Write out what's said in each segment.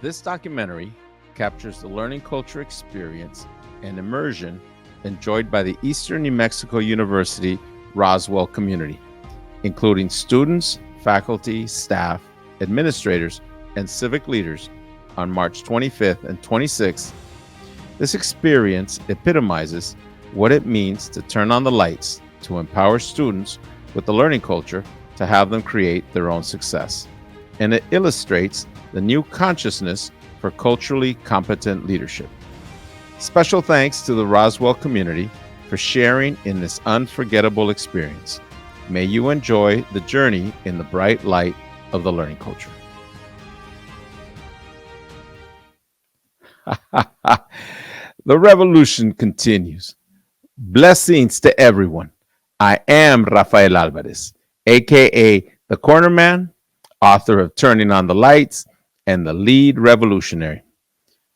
This documentary captures the learning culture experience and immersion enjoyed by the Eastern New Mexico University Roswell community, including students, faculty, staff, administrators, and civic leaders on March 25th and 26th. This experience epitomizes what it means to turn on the lights to empower students with the learning culture to have them create their own success. And it illustrates the new consciousness for culturally competent leadership. Special thanks to the Roswell community for sharing in this unforgettable experience. May you enjoy the journey in the bright light of the learning culture. The revolution continues. Blessings to everyone. I am Rafael Alvarez, aka the Corner Man, author of Turning on the Lights and the Lead Revolutionary.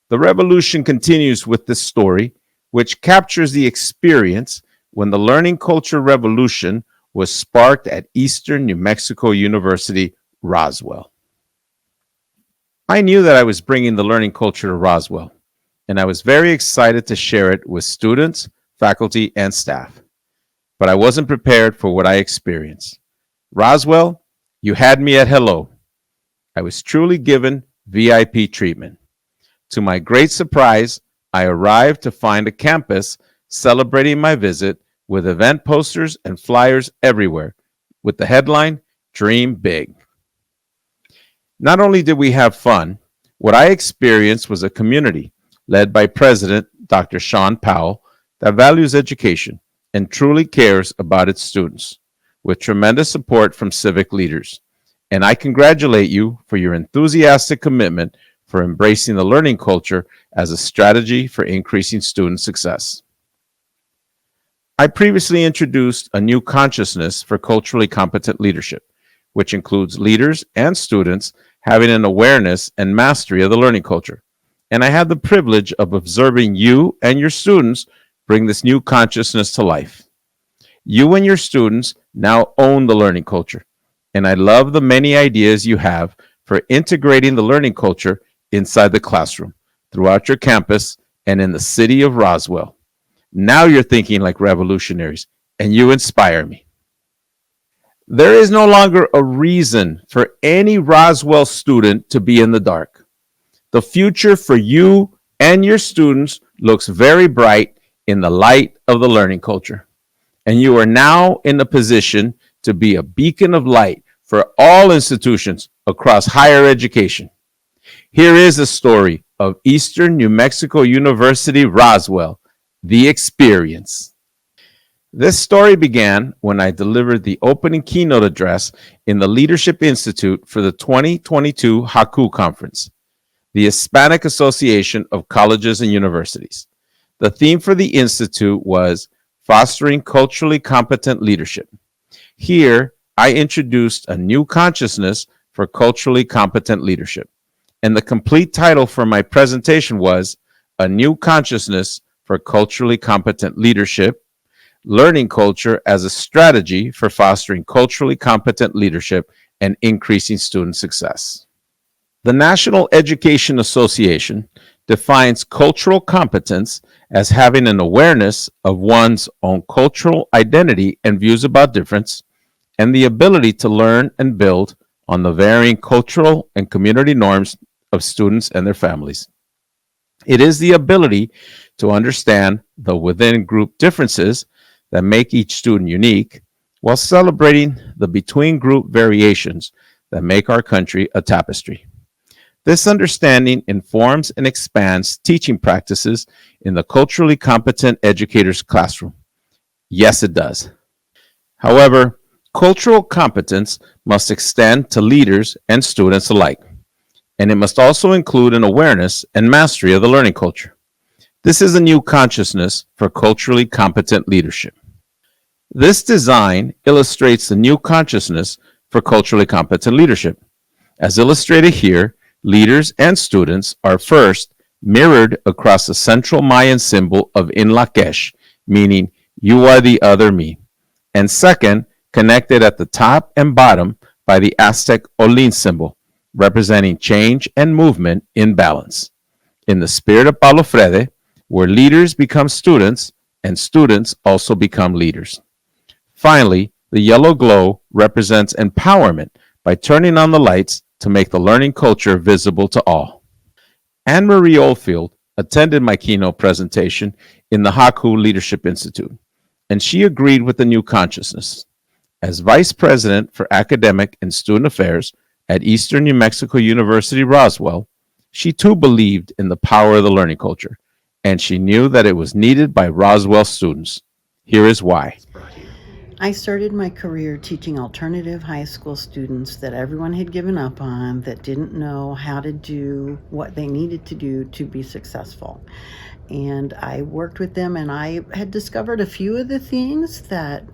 The revolution continues with this story, which captures the experience when the learning culture revolution was sparked at Eastern New Mexico University, Roswell. I knew that I was bringing the learning culture to Roswell, and I was very excited to share it with students, faculty, and staff. But I wasn't prepared for what I experienced. Roswell, you had me at hello. I was truly given VIP treatment. To my great surprise, I arrived to find a campus celebrating my visit with event posters and flyers everywhere, with the headline, Dream Big. Not only did we have fun, what I experienced was a community led by President Dr. Sean Powell that values education and truly cares about its students, with tremendous support from civic leaders. And I congratulate you for your enthusiastic commitment for embracing the learning culture as a strategy for increasing student success. I previously introduced a new consciousness for culturally competent leadership, which includes leaders and students having an awareness and mastery of the learning culture. And I had the privilege of observing you and your students bring this new consciousness to life. You and your students now own the learning culture, and I love the many ideas you have for integrating the learning culture inside the classroom, throughout your campus, and in the city of Roswell. Now you're thinking like revolutionaries, and you inspire me. There is no longer a reason for any Roswell student to be in the dark. The future for you and your students looks very bright in the light of the learning culture. And you are now in a position to be a beacon of light for all institutions across higher education. Here is a story of Eastern New Mexico University, Roswell, the experience. This story began when I delivered the opening keynote address in the Leadership Institute for the 2022 HACU Conference, the Hispanic Association of Colleges and Universities. The theme for the Institute was Fostering Culturally Competent Leadership. Here, I introduced a new consciousness for culturally competent leadership. And the complete title for my presentation was A New Consciousness for Culturally Competent Leadership, Learning Culture as a Strategy for Fostering Culturally Competent Leadership and Increasing Student Success. The National Education Association defines cultural competence as having an awareness of one's own cultural identity and views about difference, and the ability to learn and build on the varying cultural and community norms of students and their families. It is the ability to understand the within-group differences that make each student unique, while celebrating the between-group variations that make our country a tapestry. This understanding informs and expands teaching practices in the culturally competent educator's classroom. Yes, it does. However, cultural competence must extend to leaders and students alike, and it must also include an awareness and mastery of the learning culture. This is a new consciousness for culturally competent leadership. This design illustrates the new consciousness for culturally competent leadership. As illustrated here, leaders and students are first mirrored across the central Mayan symbol of Inlakesh, meaning you are the other me, and second, connected at the top and bottom by the Aztec Olin symbol, representing change and movement in balance. In the spirit of Paulo Freire, where leaders become students and students also become leaders. Finally, the yellow glow represents empowerment by turning on the lights to make the learning culture visible to all. Anne Marie Oldfield attended my keynote presentation in the Haku Leadership Institute, and she agreed with the new consciousness. As Vice President for Academic and Student Affairs at Eastern New Mexico University Roswell, she too believed in the power of the learning culture, and she knew that it was needed by Roswell students. Here is why. I started my career teaching alternative high school students that everyone had given up on, that didn't know how to do what they needed to do to be successful. And I worked with them, and I had discovered a few of the things that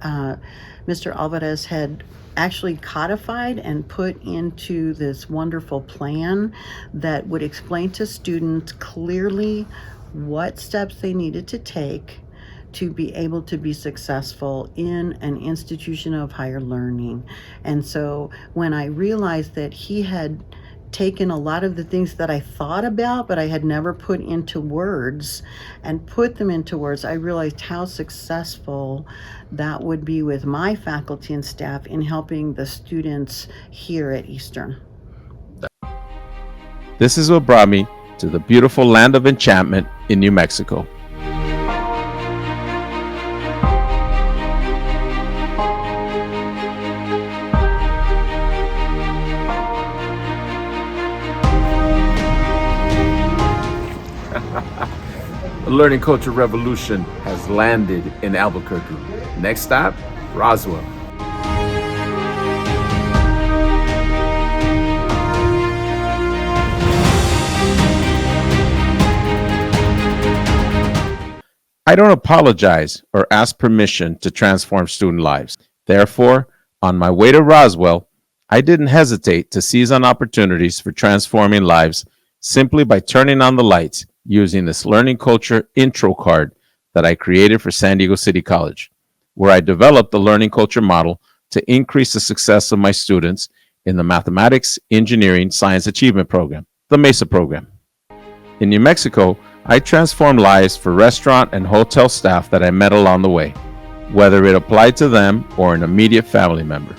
Mr. Alvarez had actually codified and put into this wonderful plan that would explain to students clearly what steps they needed to take to be able to be successful in an institution of higher learning. And so when I realized that he had taken a lot of the things that I thought about, but I had never put into words, and put them into words, I realized how successful that would be with my faculty and staff in helping the students here at Eastern. This is what brought me to the beautiful land of enchantment in New Mexico. The learning culture revolution has landed in Albuquerque. Next stop, Roswell. I don't apologize or ask permission to transform student lives. Therefore, on my way to Roswell, I didn't hesitate to seize on opportunities for transforming lives simply by turning on the lights using this learning culture intro card that I created for San Diego City College, where I developed the learning culture model to increase the success of my students in the Mathematics, Engineering, Science Achievement Program, the MESA program. In New Mexico, I transformed lives for restaurant and hotel staff that I met along the way, whether it applied to them or an immediate family member.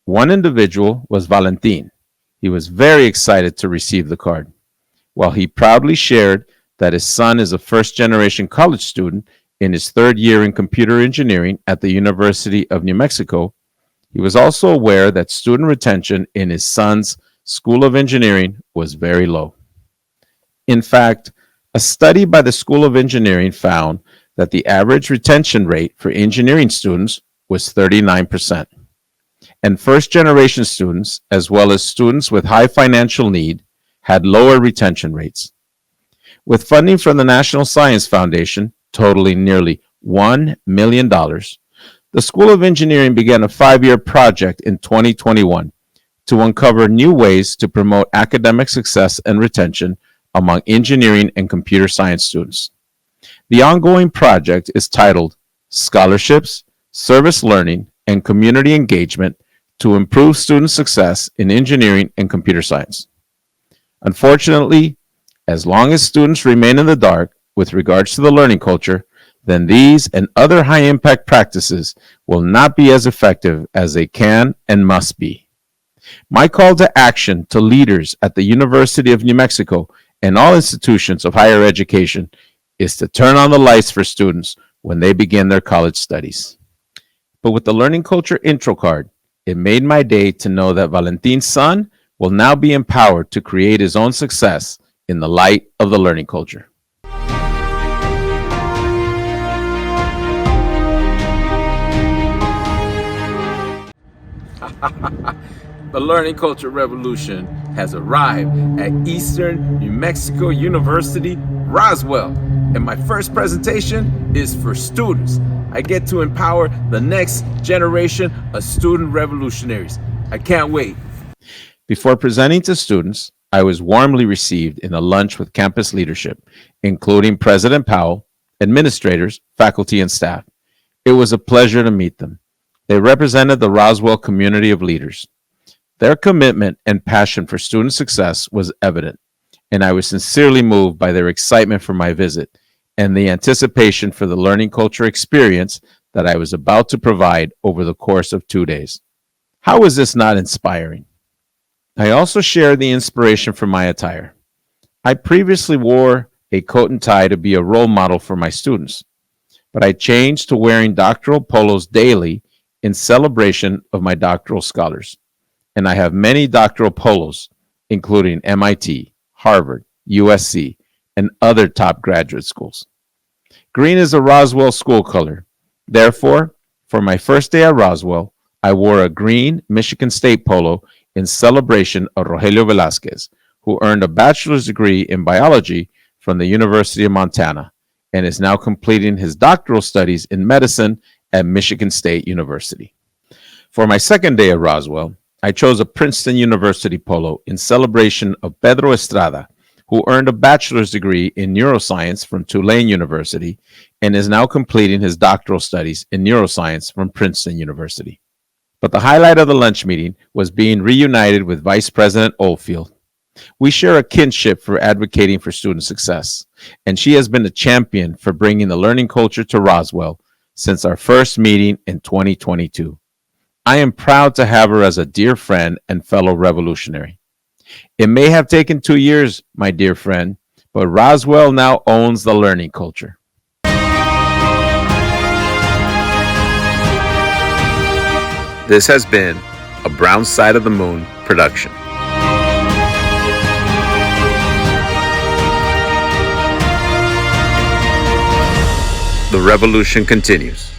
One individual was Valentin. He was very excited to receive the card. While he proudly shared that his son is a first-generation college student in his third year in computer engineering at the University of New Mexico, he was also aware that student retention in his son's School of Engineering was very low. In fact, a study by the School of Engineering found that the average retention rate for engineering students was 39%. And first-generation students, as well as students with high financial need, had lower retention rates. With funding from the National Science Foundation totaling nearly $1 million, the School of Engineering began a 5-year project in 2021 to uncover new ways to promote academic success and retention among engineering and computer science students. The ongoing project is titled Scholarships, Service Learning, and Community Engagement to Improve Student Success in Engineering and Computer Science. Unfortunately, as long as students remain in the dark with regards to the learning culture, then these and other high-impact practices will not be as effective as they can and must be. My call to action to leaders at the University of New Mexico and all institutions of higher education is to turn on the lights for students when they begin their college studies. But with the Learning Culture intro card, it made my day to know that Valentin's son will now be empowered to create his own success in the light of the learning culture. The learning culture revolution has arrived at Eastern New Mexico University, Roswell. And my first presentation is for students. I get to empower the next generation of student revolutionaries. I can't wait. Before presenting to students, I was warmly received in a lunch with campus leadership, including President Powell, administrators, faculty, and staff. It was a pleasure to meet them. They represented the Roswell community of leaders. Their commitment and passion for student success was evident, and I was sincerely moved by their excitement for my visit and the anticipation for the learning culture experience that I was about to provide over the course of 2 days. How is this not inspiring? I also share the inspiration for my attire. I previously wore a coat and tie to be a role model for my students, but I changed to wearing doctoral polos daily in celebration of my doctoral scholars. And I have many doctoral polos, including MIT, Harvard, USC, and other top graduate schools. Green is a Roswell school color. Therefore, for my first day at Roswell, I wore a green Michigan State polo in celebration of Rogelio Velasquez, who earned a bachelor's degree in biology from the University of Montana and is now completing his doctoral studies in medicine at Michigan State University. For my second day at Roswell, I chose a Princeton University polo in celebration of Pedro Estrada, who earned a bachelor's degree in neuroscience from Tulane University and is now completing his doctoral studies in neuroscience from Princeton University. But the highlight of the lunch meeting was being reunited with Vice President Oldfield. We share a kinship for advocating for student success, and she has been a champion for bringing the learning culture to Roswell since our first meeting in 2022. I am proud to have her as a dear friend and fellow revolutionary. It may have taken 2 years, my dear friend, but Roswell now owns the learning culture. This has been a Brown Side of the Moon production. The revolution continues.